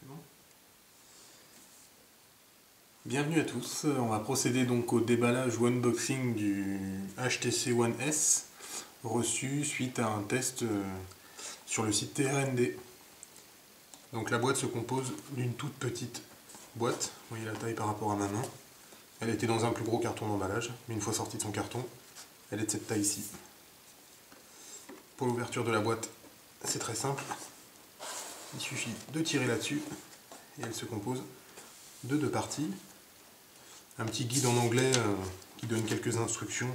Bon. Bienvenue à tous, on va procéder donc au déballage ou unboxing du HTC One S reçu suite à un test sur le site TRND. Donc la boîte se compose d'une toute petite boîte, vous voyez la taille par rapport à ma main. Elle était dans un plus gros carton d'emballage, mais une fois sortie de son carton, elle est de cette taille-ci. Pour l'ouverture de la boîte, c'est très simple. Il suffit de tirer là-dessus et elle se compose de deux parties. Un petit guide en anglais qui donne quelques instructions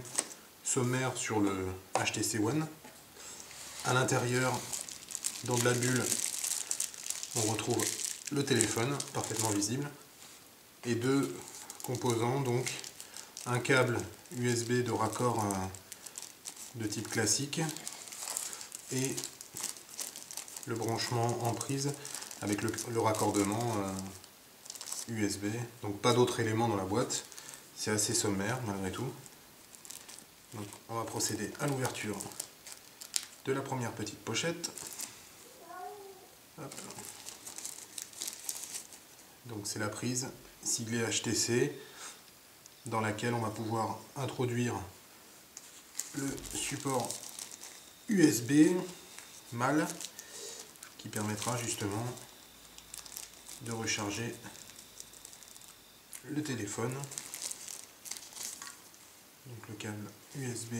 sommaires sur le HTC One. À l'intérieur, dans de la bulle, on retrouve le téléphone, parfaitement visible, et deux composants, donc un câble USB de raccord de type classique et le branchement en prise avec le raccordement USB. Donc pas d'autres éléments dans la boîte, c'est assez sommaire malgré tout. Donc on va procéder à l'ouverture de la première petite pochette. Hop. Donc c'est la prise siglée HTC dans laquelle on va pouvoir introduire le support USB mâle qui permettra justement de recharger le téléphone. Donc le câble USB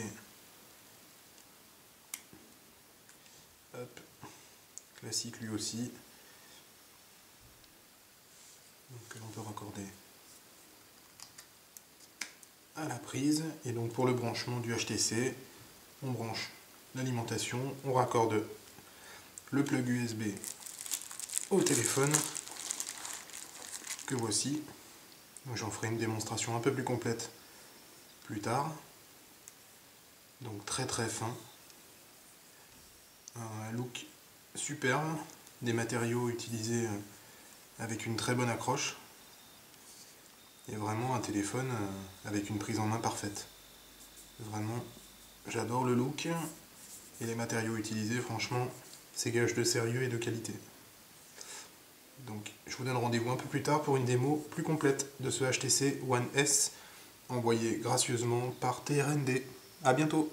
classique lui aussi, que l'on peut raccorder à la prise. Et donc pour le branchement du HTC, on branche l'alimentation, on raccorde le plug USB au téléphone que voici. J'en ferai une démonstration un peu plus complète plus tard. Donc très fin, un look superbe, des matériaux utilisés avec une très bonne accroche et vraiment un téléphone avec une prise en main parfaite. Vraiment, j'adore le look et les matériaux utilisés, franchement, c'est gage de sérieux et de qualité. Donc je vous donne rendez-vous un peu plus tard pour une démo plus complète de ce HTC One S envoyé gracieusement par TRND. A bientôt.